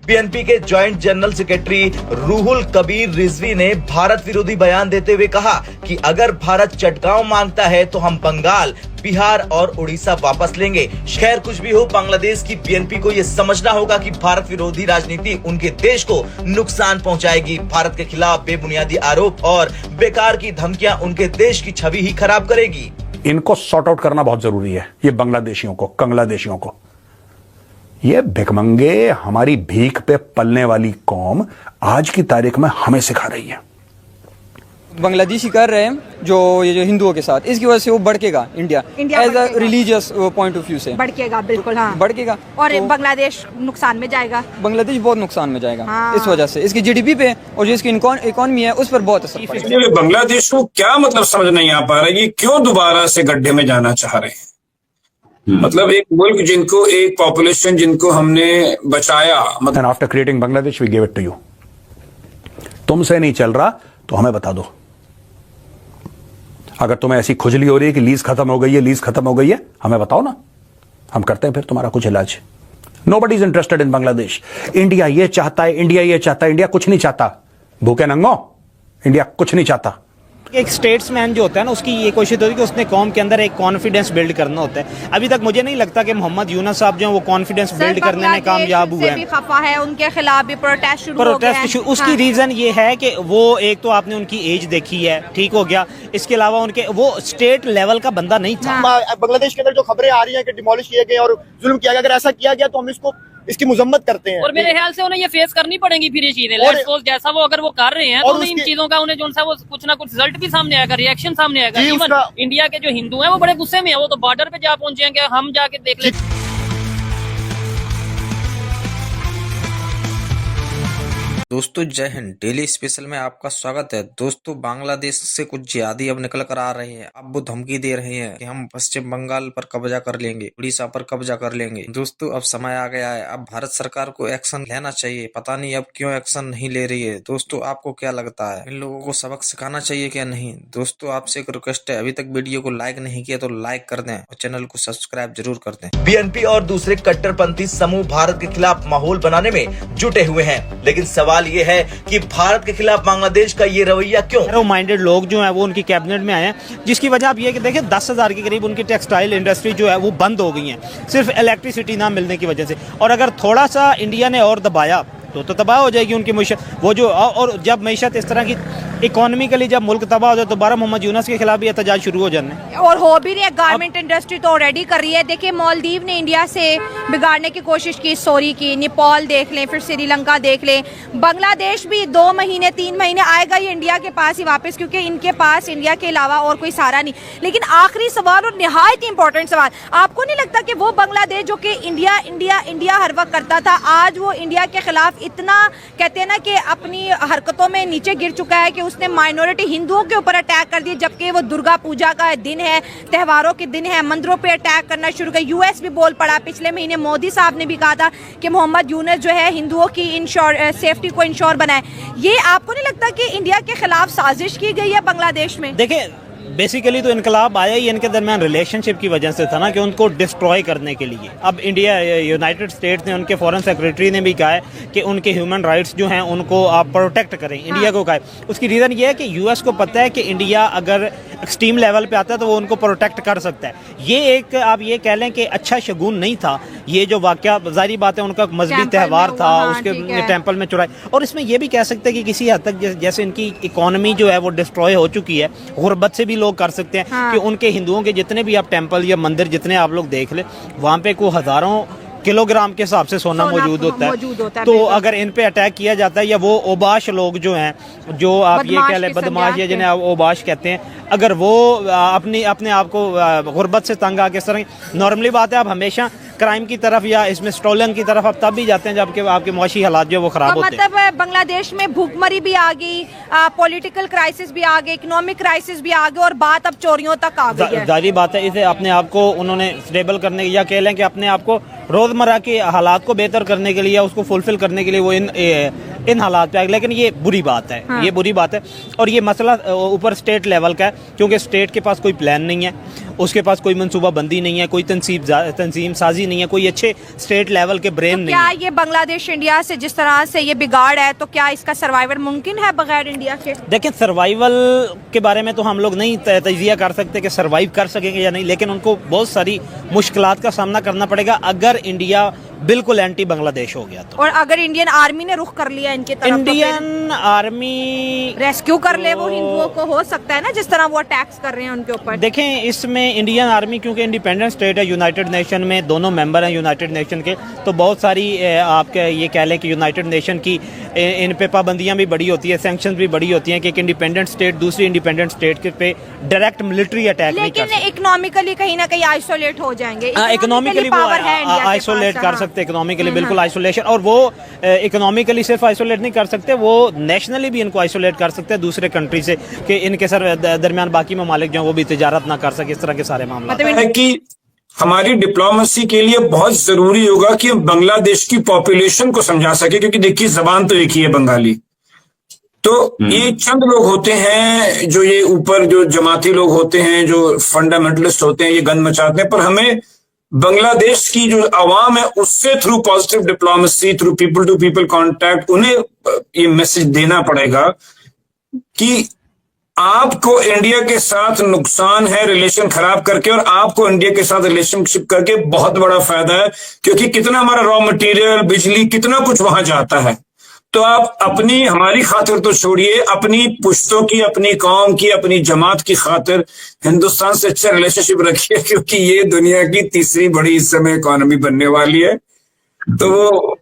BNP के joint general secretary Ruhul Kabir Rizvi ने भारत विरोधी बयान देते हुए कहा कि अगर भारत चटगांव मांगता है तो हम बंगाल, बिहार और उड़ीसा वापस लेंगे। खैर कुछ भी हो, बांग्लादेश की बीएनपी को ये समझना होगा कि भारत विरोधी राजनीति उनके देश को नुकसान पहुंचाएगी। भारत के खिलाफ बेबुनियादी आरोप और बेकार की धमकियां उनके देश की छवि ही खराब करेगी। इनको सॉर्ट आउट करना बहुत जरूरी है, ये बांग्लादेशियों को, कंगलादेशियों को। ये भिखमंगे, हमारी भीख पे पलने वाली कौम आज की तारीख में हमें सिखा रही है। बांग्लादेशी कर रहे हैं जो ये जो हिंदुओं के साथ, इसकी वजह से वो भड़केगा India as a religious point of view से भड़केगा, बिल्कुल हाँ भड़केगा। और तो बांग्लादेश नुकसान में जाएगा, बांग्लादेश बहुत नुकसान में जाएगा हाँ। इस वजह से इसकी जीडीपी पे और जो इसकी इकोनॉमी है उस पर बहुत असर पड़ेगा। बांग्लादेश को क्या मतलब समझ नहीं आ पा रहा है कि क्यों दोबारा से गड्ढे में जाना चाह रहे हैं। मतलब एक मुल्क जिनको, एक पॉपुलेशन जिनको हमने बचाया, मतलब after creating Bangladesh we give it to you. तुमसे नहीं चल रहा तो हमें बता दो। अगर तुम्हें ऐसी खुजली हो रही है कि लीज खत्म हो गई है, लीज खत्म हो गई है, हमें बताओ ना, हम करते हैं फिर तुम्हारा कुछ इलाज। Nobody is interested in Bangladesh. India ये चाहता है, इंडिया ये चाहता है, इंडिया कुछ नहीं चाहता। भूखे नंगो, इंडिया कुछ नहीं चाहता। एक स्टेट्समैन जो होता है ना, उसकी ये कोशिश होती है कि उसने कौम के अंदर एक कॉन्फिडेंस बिल्ड करना होता है। अभी तक मुझे नहीं लगता कि मोहम्मद यूनस साहब जो है वो कॉन्फिडेंस बिल्ड करने में कामयाब हुए हैं। खफा है, उनके खिलाफ भी प्रोटेस्ट शुरू हो गए हैं। उसकी रीजन ये है कि वो एक तो आपने उनकी एज देखी है, ठीक हो गया। इसके अलावा उनके वो स्टेट लेवल का बंदा नहीं था। बांग्लादेश के अंदर जो खबरें आ रही हैं कि डिमोलिश किए गए और जुल्म किया गया, अगर ऐसा किया गया तो हम इसकी मुजम्मत करते हैं। और मेरे ख्याल से उन्हें ये फेस करनी पड़ेंगी फिर ये चीजें। जैसा वो अगर वो कर रहे हैं तो इन चीजों का उन्हें जो सा वो कुछ ना कुछ रिजल्ट भी सामने आएगा, रिएक्शन सामने आएगा। इवन इंडिया के जो हिंदू हैं वो बड़े गुस्से में है, वो तो बॉर्डर पे जा पहुंचेंगे, हम जाके देख लें। दोस्तों जय हिंद। डेली स्पेशल में आपका स्वागत है। दोस्तों बांग्लादेश से कुछ जिहादी अब निकल कर आ रहे हैं। अब वो धमकी दे रहे हैं कि हम पश्चिम बंगाल पर कब्जा कर लेंगे, उड़ीसा पर कब्जा कर लेंगे। दोस्तों अब समय आ गया है, अब भारत सरकार को एक्शन लेना चाहिए। पता नहीं अब क्यों एक्शन नहीं ले रही है। दोस्तों आपको क्या लगता है, इन लोगों को सबक सिखाना चाहिए क्या नहीं? दोस्तों आपसे एक रिक्वेस्ट है, अभी तक वीडियो को लाइक नहीं किया तो लाइक कर दें और चैनल को सब्सक्राइब जरूर कर दें। बीएनपी और दूसरे कट्टरपंथी समूह भारत के खिलाफ माहौल बनाने में जुटे हुए हैं, लेकिन सवाल ये है कि भारत के खिलाफ बांग्लादेश का ये रवैया क्यों? एरो माइंडेड लोग जो है वो उनकी कैबिनेट में आए हैं, जिसकी वजह आप ये कि देखिए 10,000 के करीब उनकी टेक्सटाइल इंडस्ट्री जो है वो बंद हो गई है सिर्फ इलेक्ट्रिसिटी ना मिलने की वजह से। और अगर थोड़ा सा इंडिया ने और दबाया तो तबाह हो जाएगी उनकी मीशत। वो जो और जब मीशत इस तरह की इकोनॉमिकली जब मुल्क तबाह हो जाए तो दोबारा मोहम्मद यूनस के खिलाफ भी एहतजाज शुरू हो जाने और हो भी रही है। गारमेंट इंडस्ट्री तो ऑलरेडी कर रही है। देखिए मालदीव ने इंडिया से बिगाड़ने की कोशिश की, सॉरी की, नेपाल देख लें, फिर श्रीलंका देख लें। बांग्लादेश भी 2 महीने 3 महीने आएगा ये इंडिया के पास ही वापस, क्योंकि इनके पास इंडिया के अलावा और कोई सहारा नहीं। लेकिन आखिरी सवाल और निहायत इंपॉर्टेंट सवाल, आपको नहीं लगता कि वो बांग्लादेश जो कि इंडिया इंडिया इंडिया हर वक्त करता था, आज वो इंडिया के खिलाफ इतना कहते हैं ना कि अपनी हरकतों में नीचे गिर चुका है कि उसने माइनॉरिटी हिंदुओं के ऊपर अटैक कर दिए, जबकि वो दुर्गा पूजा का दिन है, त्योहारों के दिन है, मंदिरों पे अटैक करना शुरू कर। यूएस भी बोल पड़ा, पिछले महीने मोदी साहब ने भी कहा था कि मोहम्मद यूनस जो है हिंदुओं की सेफ्टी को इंश्योर बनाए। ये आपको नहीं लगता कि इंडिया के खिलाफ साजिश की गई है बांग्लादेश में? देखिए बेसिकली तो इनकलाब आया ही इनके दरमियान रिलेशनशिप की वजह से था ना, कि उनको डिस्ट्रॉय करने के लिए। अब इंडिया, यूनाइटेड स्टेट्स ने, उनके फॉरेन सेक्रेटरी ने भी कहा है कि उनके ह्यूमन राइट्स जो हैं उनको आप प्रोटेक्ट करें। इंडिया को कहा है, उसकी रीज़न ये है कि यूएस को पता है कि इंडिया अगर एक्सट्रीम लेवल पे आता है तो वो उनको प्रोटेक्ट कर सकता है। ये एक आप ये कह लें कि अच्छा शगुन नहीं था ये जो वाकया। जाहिर बात है उनका मजहबी त्यौहार था, उसके टेम्पल में चुराई। और इसमें यह भी कह सकते हैं कि किसी हद तक जैसे इनकी इकोनॉमी जो है वो डिस्ट्रॉय हो चुकी है, गुर्बत से भी लोग कर सकते हैं कि उनके हिंदुओं के जितने भी आप टेम्पल या मंदिर जितने आप लोग देख ले, वहाँ पे को हजारों किलोग्राम के हिसाब से सोना मौजूद होता है। तो अगर इन पे अटैक किया जाता है, या वो ओबाश लोग जो हैं, जो आप ये कह लें बदमाश या जिन्हें आप ओबाश कहते हैं, अगर वो अपने आप को गुर्बत से तंग आके, इस तरह नॉर्मली बात है आप हमेशा क्राइम की तरफ या इसमें स्टोलन की तरफ आप तब भी जाते हैं जब आपके मुआशी हालात जो वो खराब होते हैं। मतलब बांग्लादेश में भूखमरी भी आ गई, पॉलिटिकल क्राइसिस भी आ गई, इकोनॉमिक क्राइसिस भी आ गई, और बात अब चोरियों तक आ गई है। जारी बात है, इसे अपने आप को उन्होंने स्टेबल करने या कह लें कि अपने आप को रोजमर्रा के हालात को बेहतर करने के लिए, उसको फुलफिल करने के लिए वो इन इन हालात पे, लेकिन ये बुरी बात है। हाँ। ये बुरी बात है और ये मसला ऊपर स्टेट लेवल का है, क्योंकि स्टेट के पास कोई प्लान नहीं है, उसके पास कोई मनसूबा बंदी नहीं है, कोई तंजीम साजी नहीं है, कोई अच्छे स्टेट लेवल के ब्रेन नहीं है। क्या ये बांग्लादेश इंडिया से जिस तरह से ये बिगाड़ है, तो क्या इसका सर्वाइवल मुमकिन है बगैर इंडिया के? देखिए, सर्वाइवल के बारे में तो हम लोग नहीं तजिया कर सकते कि सर्वाइव कर सकेंगे या नहीं, लेकिन उनको बहुत सारी मुश्किलात का सामना करना पड़ेगा अगर इंडिया बिल्कुल एंटी बांग्लादेश हो गया तो। और अगर इंडियन आर्मी ने रुख कर लिया इनके तरफ, इंडियन आर्मी रेस्क्यू कर ले वो हिंदुओं को, हो सकता है ना, जिस तरह वो अटैक्स कर रहे हैं उनके ऊपर। देखें, इसमें इंडियन आर्मी क्योंकि इंडिपेंडेंट स्टेट है, यूनाइटेड नेशन में दोनों मेंबर हैं यूनाइटेड नेशन के, तो बहुत सारी आपके ये कह लें कि यूनाइटेड नेशन की इन पे पाबंदियां भी बड़ी होती है, सैंक्शंस भी बड़ी होती हैं कि एक इंडिपेंडेंट स्टेट दूसरी इंडिपेंडेंट स्टेट के पे डायरेक्ट मिलिट्री अटैक नहीं कर सकती। लेकिन इकोनॉमिकली कहीं ना कहीं आइसोलेट हो जाएंगे। इकोनॉमिकली वो आइसोलेट कर सकते, इकोनॉमिकली बिल्कुल आइसोलेशन, और वो इकोनॉमिकली सिर्फ आइसोलेट नहीं कर सकते, वो नेशनली भी इनको आइसोलेट कर सकते हैं दूसरे कंट्री से, कि इनके सर दरमियान बाकी ममालिक जो वो भी तिजारत ना कर सके, इस तरह के सारे मामले है कि हमारी डिप्लोमेसी के लिए बहुत जरूरी होगा कि हम बांग्लादेश की पॉपुलेशन को समझा सके, क्योंकि देखिए जबान तो एक ही है बंगाली। तो ये चंद लोग होते हैं जो ये ऊपर जो जमाती लोग होते हैं, जो फंडामेंटलिस्ट होते हैं, ये गंद मचाते हैं, पर हमें बांग्लादेश की जो आवाम है उससे through positive diplomacy, through people to people contact, उन्हें ये मैसेज देना पड़ेगा कि आपको इंडिया के साथ नुकसान है रिलेशन खराब करके, और आपको इंडिया के साथ रिलेशनशिप करके बहुत बड़ा फायदा है, क्योंकि कितना हमारा रॉ मटेरियल, बिजली, कितना कुछ वहां जाता है। तो आप अपनी, हमारी खातिर तो छोड़िए, अपनी पुश्तों की, अपनी कौम की, अपनी जमात की खातिर हिंदुस्तान से अच्छा रिलेशनशिप रखिए, क्योंकि ये दुनिया की तीसरी बड़ी इस समय इकोनॉमी बनने वाली है। तो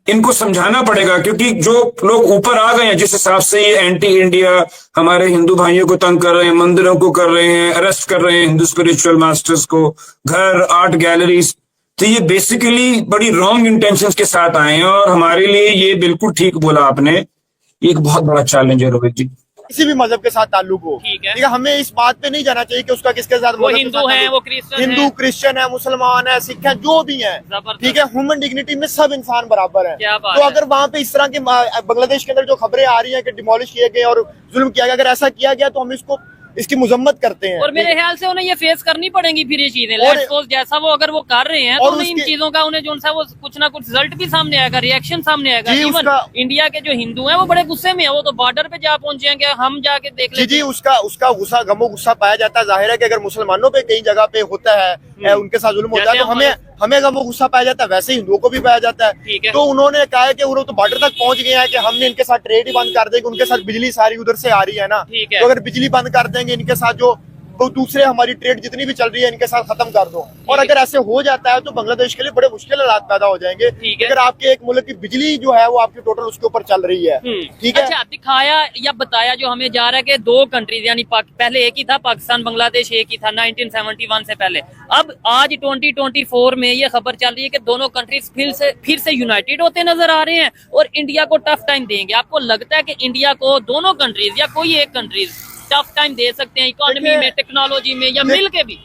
इनको समझाना पड़ेगा, क्योंकि जो लोग ऊपर आ गए हैं जिस हिसाब से ये एंटी इंडिया हमारे हिंदू भाइयों को तंग कर रहे हैं, मंदिरों को कर रहे हैं, अरेस्ट कर रहे हैं हिंदू स्पिरिचुअल मास्टर्स को, घर, आर्ट गैलरीज, तो ये बेसिकली बड़ी रॉन्ग इंटेंशंस के साथ आए हैं, और हमारे लिए ये बिल्कुल ठीक बोला आपने, ये एक बहुत बड़ा चैलेंज है रोहित जी। किसी भी मजहब के साथ ताल्लुक हो, ठीक है, हमें इस बात पे नहीं जाना चाहिए कि उसका किसके साथ, वो हिंदू है, वो हिंदू क्रिश्चियन है, मुसलमान है, सिख है, जो भी है, ठीक है, ह्यूमन डिग्निटी में सब इंसान बराबर है। तो अगर वहाँ पे इस तरह की बांग्लादेश के अंदर जो खबरें आ रही है कि डिमोलिश किए गए और जुल्म किया गया, अगर ऐसा किया गया तो हम इसकी मुजम्मत करते हैं। और मेरे ख्याल से उन्हें ये फेस करनी पड़ेंगी फिर ये चीजें, लेट्स सपोज जैसा वो अगर वो कर रहे हैं, तो इन चीजों का उन्हें जो वो कुछ ना कुछ रिजल्ट भी सामने आएगा, रिएक्शन सामने आएगा। इवन इंडिया के जो हिंदू हैं वो बड़े गुस्से में है, वो तो बॉर्डर पे जा पहुंचे हैं, क्या हम जाके देख लेते। जी, उसका गुस्सा, गमो गुस्सा पाया जाता है। जाहिर है कि अगर मुसलमानों पे कई जगह पे होता है, उनके साथ जुल्म होता है, तो हमें गमो गुस्सा पाया जाता है, वैसे हिंदुओं को भी पाया जाता है। तो उन्होंने कहा है कि वो तो बॉर्डर तक पहुंच गए हैं कि हमने इनके साथ ट्रेड ही बंद कर देंगे, उनके साथ बिजली सारी उधर से आ रही है ना, तो अगर बिजली बंद कर देंगे इनके साथ, जो तो दूसरे हमारी ट्रेड जितनी भी चल रही है इनके साथ खत्म कर दो। और अगर ऐसे हो जाता है तो बांग्लादेश के लिए बड़े मुश्किल हालात पैदा हो जाएंगे। अगर आपके एक मुल्क की बिजली जो है वो आपकी टोटल उसके ऊपर चल रही है, ठीक है। अच्छा, दिखाया या बताया जो हमें जा रहा है कि दो कंट्रीज, यानी पहले एक ही था पाकिस्तान बांग्लादेश, एक ही था 1971 से पहले। अब आज 2024 में ये खबर चल रही है कि दोनों कंट्रीज फिर से यूनाइटेड होते नजर आ रहे हैं और इंडिया को टफ टाइम देंगे। आपको लगता है कि इंडिया को दोनों कंट्रीज या कोई एक कंट्रीज टफ टाइम दे सकते हैं इकोनॉमी में, टेक्नोलॉजी में, या मिल के भी?